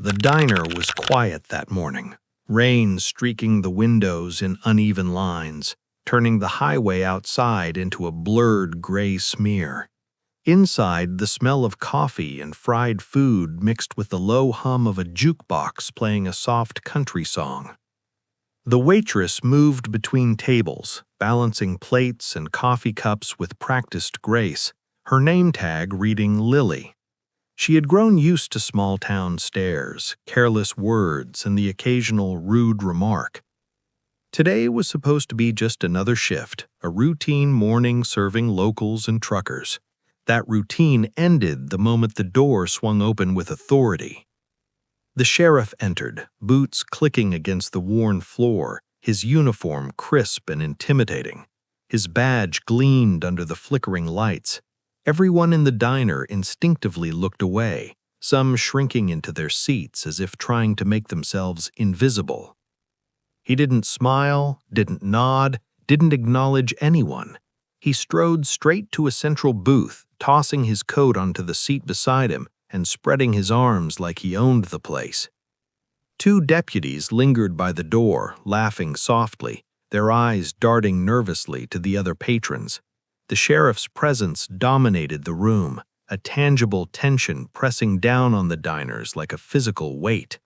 The diner was quiet that morning, rain streaking the windows in uneven lines, turning the highway outside into a blurred gray smear. Inside, the smell of coffee and fried food mixed with the low hum of a jukebox playing a soft country song. The waitress moved between tables, balancing plates and coffee cups with practiced grace, her name tag reading Lily. She had grown used to small-town stares, careless words, and the occasional rude remark. Today was supposed to be just another shift, a routine morning serving locals and truckers. That routine ended the moment the door swung open with authority. The sheriff entered, boots clicking against the worn floor, his uniform crisp and intimidating. His badge gleamed under the flickering lights. Everyone in the diner instinctively looked away, some shrinking into their seats as if trying to make themselves invisible. He didn't smile, didn't nod, didn't acknowledge anyone. He strode straight to a central booth, tossing his coat onto the seat beside him and spreading his arms like he owned the place. Two deputies lingered by the door, laughing softly, their eyes darting nervously to the other patrons. The sheriff's presence dominated the room, a tangible tension pressing down on the diners like a physical weight.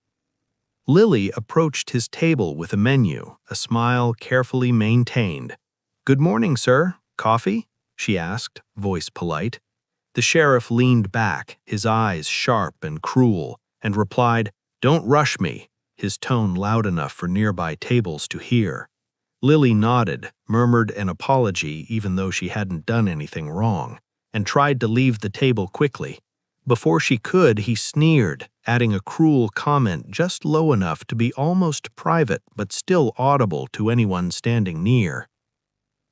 Lily approached his table with a menu, a smile carefully maintained. "Good morning, sir. Coffee?" she asked, voice polite. The sheriff leaned back, his eyes sharp and cruel, and replied, "Don't rush me," his tone loud enough for nearby tables to hear. Lily nodded, murmured an apology even though she hadn't done anything wrong, and tried to leave the table quickly. Before she could, he sneered, adding a cruel comment just low enough to be almost private but still audible to anyone standing near.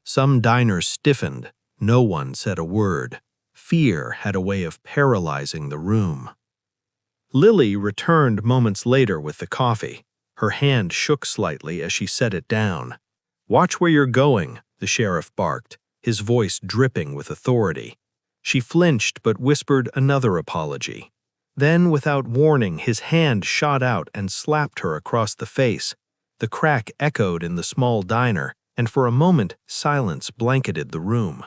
Some diners stiffened. No one said a word. Fear had a way of paralyzing the room. Lily returned moments later with the coffee. Her hand shook slightly as she set it down. "Watch where you're going," the sheriff barked, his voice dripping with authority. She flinched but whispered another apology. Then, without warning, his hand shot out and slapped her across the face. The crack echoed in the small diner, and for a moment, silence blanketed the room.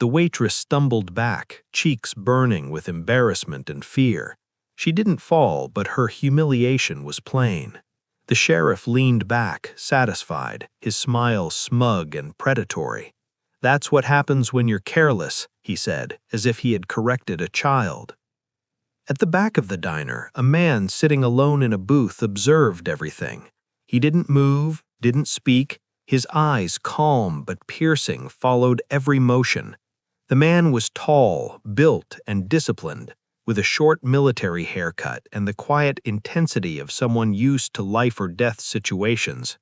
The waitress stumbled back, cheeks burning with embarrassment and fear. She didn't fall, but her humiliation was plain. The sheriff leaned back, satisfied, his smile smug and predatory. "That's what happens when you're careless," he said, as if he had corrected a child. At the back of the diner, a man sitting alone in a booth observed everything. He didn't move, didn't speak. His eyes, calm but piercing, followed every motion. The man was tall, built, and disciplined, with a short military haircut and the quiet intensity of someone used to life-or-death situations.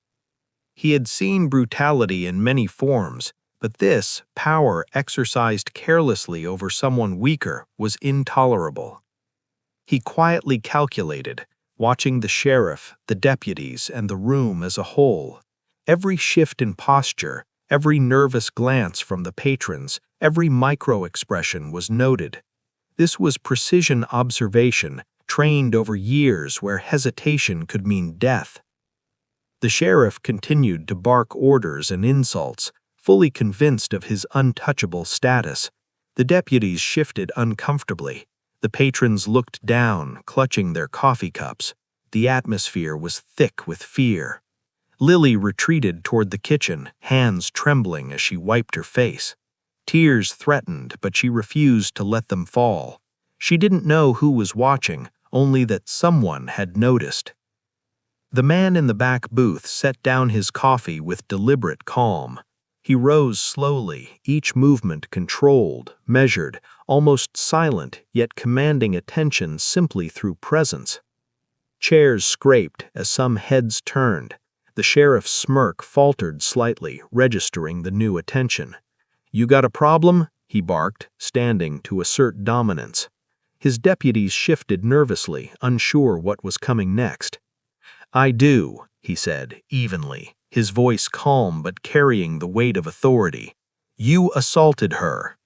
He had seen brutality in many forms, but this, power exercised carelessly over someone weaker, was intolerable. He quietly calculated, watching the sheriff, the deputies, and the room as a whole. Every shift in posture, every nervous glance from the patrons, every micro-expression was noted. This was precision observation, trained over years where hesitation could mean death. The sheriff continued to bark orders and insults, fully convinced of his untouchable status. The deputies shifted uncomfortably. The patrons looked down, clutching their coffee cups. The atmosphere was thick with fear. Lily retreated toward the kitchen, hands trembling as she wiped her face. Tears threatened, but she refused to let them fall. She didn't know who was watching, only that someone had noticed. The man in the back booth set down his coffee with deliberate calm. He rose slowly, each movement controlled, measured, almost silent, yet commanding attention simply through presence. Chairs scraped as some heads turned. The sheriff's smirk faltered slightly, registering the new attention. "You got a problem?" he barked, standing to assert dominance. His deputies shifted nervously, unsure what was coming next. "I do," he said, evenly, his voice calm but carrying the weight of authority. "You assaulted her."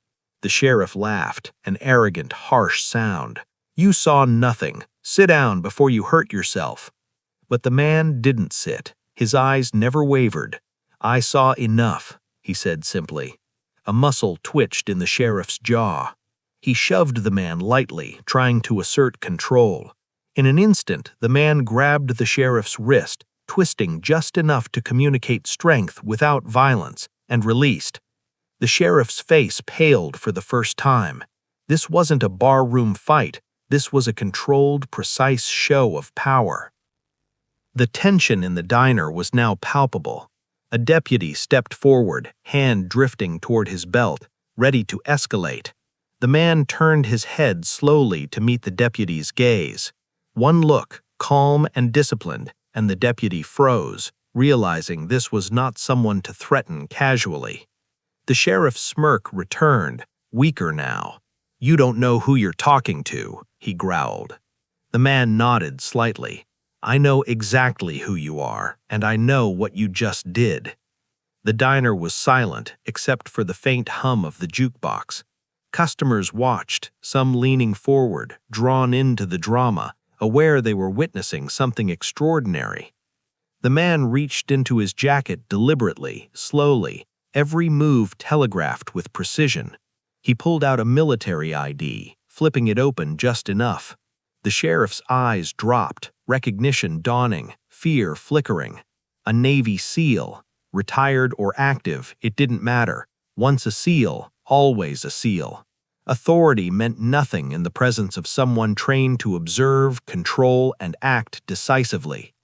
The sheriff laughed, an arrogant, harsh sound. "You saw nothing. "Sit down before you hurt yourself." But the man didn't sit. His eyes never wavered. "I saw enough," he said simply. A muscle twitched in the sheriff's jaw. He shoved the man lightly, trying to assert control. In an instant, the man grabbed the sheriff's wrist, twisting just enough to communicate strength without violence, and released. The sheriff's face paled for the first time. This wasn't a barroom fight. This was a controlled, precise show of power. The tension in the diner was now palpable. A deputy stepped forward, hand drifting toward his belt, ready to escalate. The man turned his head slowly to meet the deputy's gaze. One look, calm and disciplined, and the deputy froze, realizing this was not someone to threaten casually. The sheriff's smirk returned, weaker now. "You don't know who you're talking to," he growled. The man nodded slightly. "I know exactly who you are, and I know what you just did." The diner was silent, except for the faint hum of the jukebox. Customers watched, some leaning forward, drawn into the drama, aware they were witnessing something extraordinary. The man reached into his jacket deliberately, slowly, every move telegraphed with precision. He pulled out a military ID, flipping it open just enough. The sheriff's eyes dropped, recognition dawning, fear flickering. A Navy SEAL, retired or active, it didn't matter. Once a SEAL, always a SEAL. Authority meant nothing in the presence of someone trained to observe, control, and act decisively.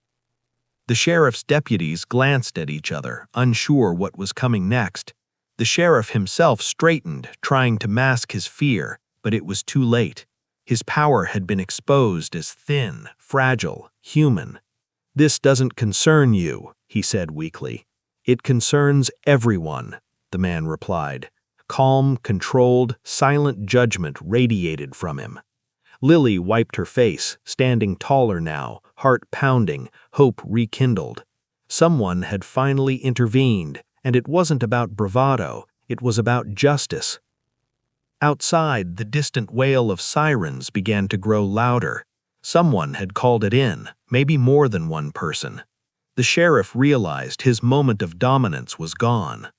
The sheriff's deputies glanced at each other, unsure what was coming next. The sheriff himself straightened, trying to mask his fear, but it was too late. His power had been exposed as thin, fragile, human. "This doesn't concern you," he said weakly. "It concerns everyone," the man replied. Calm, controlled, silent judgment radiated from him. Lily wiped her face, standing taller now, heart pounding, hope rekindled. Someone had finally intervened, and it wasn't about bravado, it was about justice. Outside, the distant wail of sirens began to grow louder. Someone had called it in, maybe more than one person. The sheriff realized his moment of dominance was gone.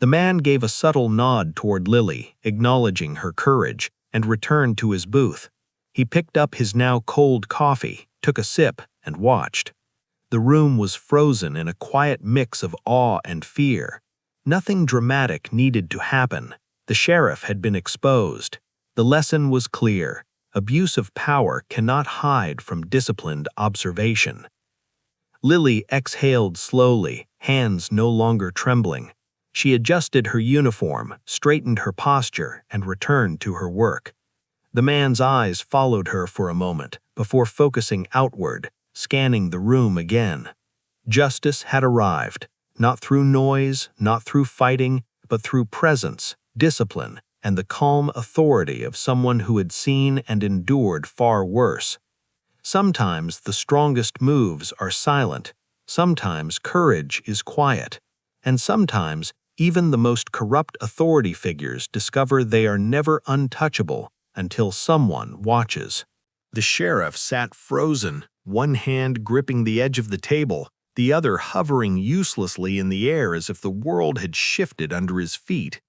The man gave a subtle nod toward Lily, acknowledging her courage, and returned to his booth. He picked up his now cold coffee, took a sip, and watched. The room was frozen in a quiet mix of awe and fear. Nothing dramatic needed to happen. The sheriff had been exposed. The lesson was clear. Abuse of power cannot hide from disciplined observation. Lily exhaled slowly, hands no longer trembling. She adjusted her uniform, straightened her posture, and returned to her work. The man's eyes followed her for a moment, before focusing outward, scanning the room again. Justice had arrived, not through noise, not through fighting, but through presence, discipline, and the calm authority of someone who had seen and endured far worse. Sometimes the strongest moves are silent, sometimes courage is quiet, and sometimes even the most corrupt authority figures discover they are never untouchable until someone watches. The sheriff sat frozen, one hand gripping the edge of the table, the other hovering uselessly in the air as if the world had shifted under his feet.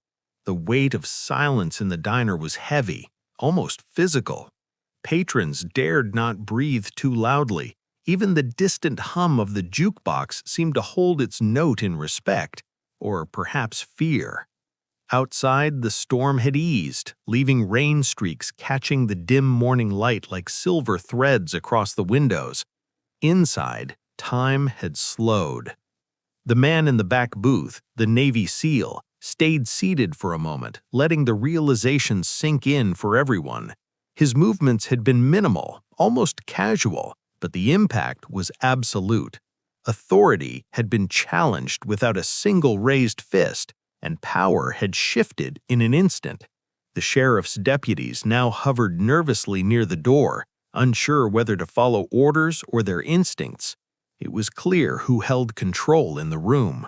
The weight of silence in the diner was heavy, almost physical. Patrons dared not breathe too loudly. Even the distant hum of the jukebox seemed to hold its note in respect, or perhaps fear. Outside, the storm had eased, leaving rain streaks catching the dim morning light like silver threads across the windows. Inside, time had slowed. The man in the back booth, the Navy SEAL, stayed seated for a moment, letting the realization sink in for everyone. His movements had been minimal, almost casual, but the impact was absolute. Authority had been challenged without a single raised fist, and power had shifted in an instant. The sheriff's deputies now hovered nervously near the door, unsure whether to follow orders or their instincts. It was clear who held control in the room.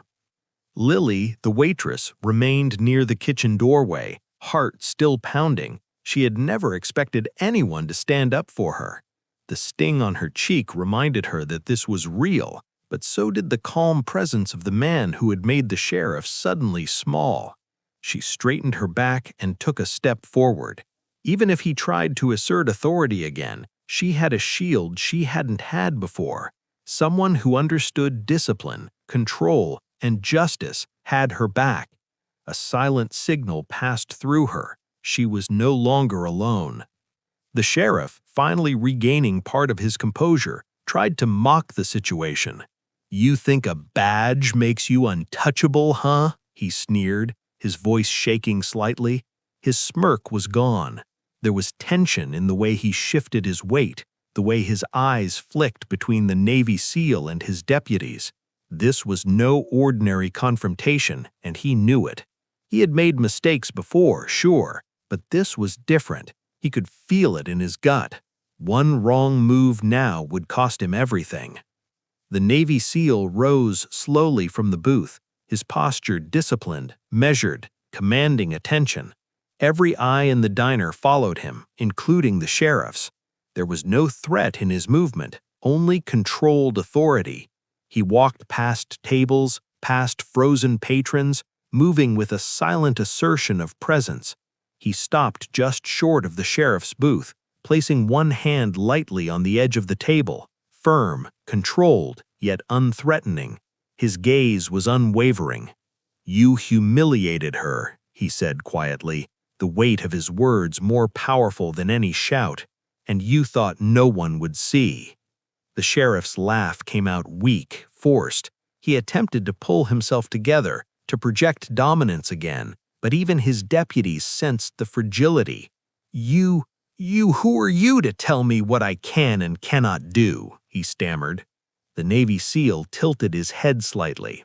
Lily, the waitress, remained near the kitchen doorway, heart still pounding. She had never expected anyone to stand up for her. The sting on her cheek reminded her that this was real, but so did the calm presence of the man who had made the sheriff suddenly small. She straightened her back and took a step forward. Even if he tried to assert authority again, she had a shield she hadn't had before. Someone who understood discipline, control, and justice had her back. A silent signal passed through her. She was no longer alone. The sheriff, finally regaining part of his composure, tried to mock the situation. "You think a badge makes you untouchable, huh?" he sneered, his voice shaking slightly. His smirk was gone. There was tension in the way he shifted his weight, the way his eyes flicked between the Navy SEAL and his deputies. This was no ordinary confrontation, and he knew it. He had made mistakes before, sure, but this was different. He could feel it in his gut. One wrong move now would cost him everything. The Navy SEAL rose slowly from the booth, his posture disciplined, measured, commanding attention. Every eye in the diner followed him, including the sheriff's. There was no threat in his movement, only controlled authority. He walked past tables, past frozen patrons, moving with a silent assertion of presence. He stopped just short of the sheriff's booth, placing one hand lightly on the edge of the table, firm, controlled, yet unthreatening. His gaze was unwavering. "You humiliated her," he said quietly, the weight of his words more powerful than any shout, "and you thought no one would see." The sheriff's laugh came out weak, forced. He attempted to pull himself together, to project dominance again, but even his deputies sensed the fragility. You, who are you to tell me what I can and cannot do?" he stammered. The Navy SEAL tilted his head slightly.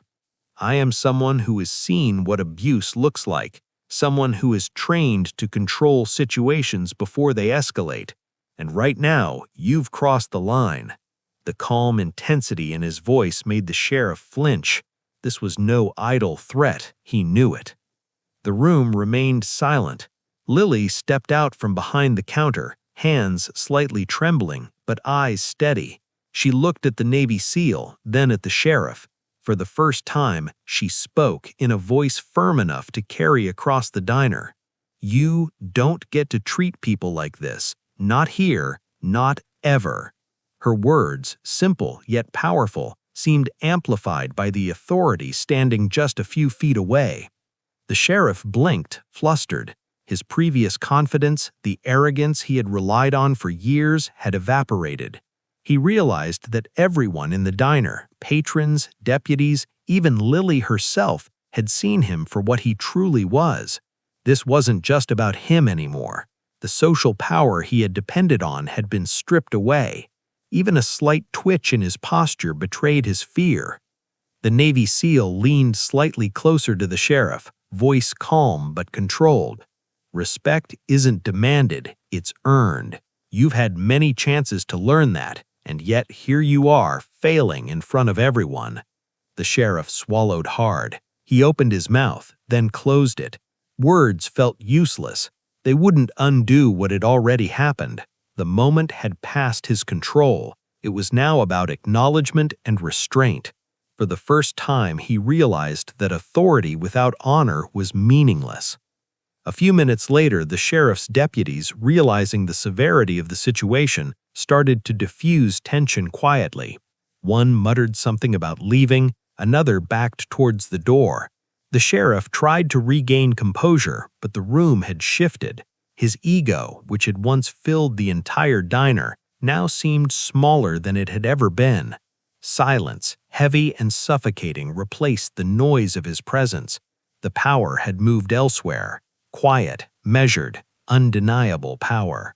"I am someone who has seen what abuse looks like, someone who is trained to control situations before they escalate. And right now, you've crossed the line." The calm intensity in his voice made the sheriff flinch. This was no idle threat, he knew it. The room remained silent. Lily stepped out from behind the counter, hands slightly trembling, but eyes steady. She looked at the Navy SEAL, then at the sheriff. For the first time, she spoke in a voice firm enough to carry across the diner. "You don't get to treat people like this. Not here, not ever." Her words, simple yet powerful, seemed amplified by the authority standing just a few feet away. The sheriff blinked, flustered. His previous confidence, the arrogance he had relied on for years, had evaporated. He realized that everyone in the diner, patrons, deputies, even Lily herself, had seen him for what he truly was. This wasn't just about him anymore. The social power he had depended on had been stripped away. Even a slight twitch in his posture betrayed his fear. The Navy SEAL leaned slightly closer to the sheriff, voice calm but controlled. "Respect isn't demanded, it's earned. You've had many chances to learn that, and yet here you are, failing in front of everyone." The sheriff swallowed hard. He opened his mouth, then closed it. Words felt useless. They wouldn't undo what had already happened. The moment had passed his control. It was now about acknowledgement and restraint. For the first time, he realized that authority without honor was meaningless. A few minutes later, the sheriff's deputies, realizing the severity of the situation, started to diffuse tension quietly. One muttered something about leaving, another backed towards the door. The sheriff tried to regain composure, but the room had shifted. His ego, which had once filled the entire diner, now seemed smaller than it had ever been. Silence, heavy and suffocating, replaced the noise of his presence. The power had moved elsewhere. Quiet, measured, undeniable power.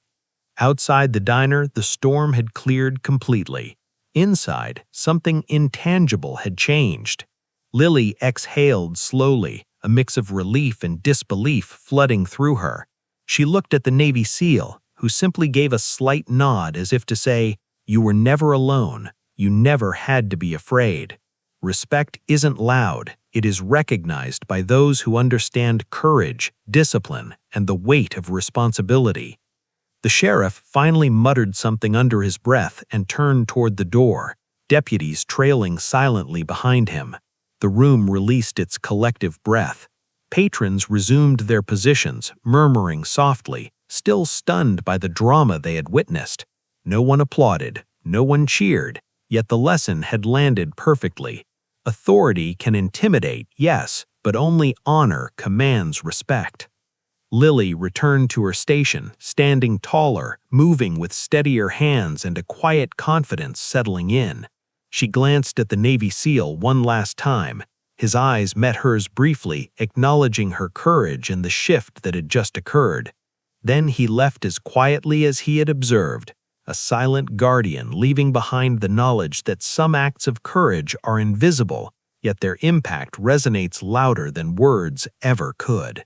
Outside the diner, the storm had cleared completely. Inside, something intangible had changed. Lily exhaled slowly, a mix of relief and disbelief flooding through her. She looked at the Navy SEAL, who simply gave a slight nod as if to say, "You were never alone. You never had to be afraid." Respect isn't loud. It is recognized by those who understand courage, discipline, and the weight of responsibility. The sheriff finally muttered something under his breath and turned toward the door, deputies trailing silently behind him. The room released its collective breath. Patrons resumed their positions, murmuring softly, still stunned by the drama they had witnessed. No one applauded, no one cheered, yet the lesson had landed perfectly. Authority can intimidate, yes, but only honor commands respect. Lily returned to her station, standing taller, moving with steadier hands and a quiet confidence settling in. She glanced at the Navy SEAL one last time. His eyes met hers briefly, acknowledging her courage and the shift that had just occurred. Then he left as quietly as he had observed, a silent guardian leaving behind the knowledge that some acts of courage are invisible, yet their impact resonates louder than words ever could.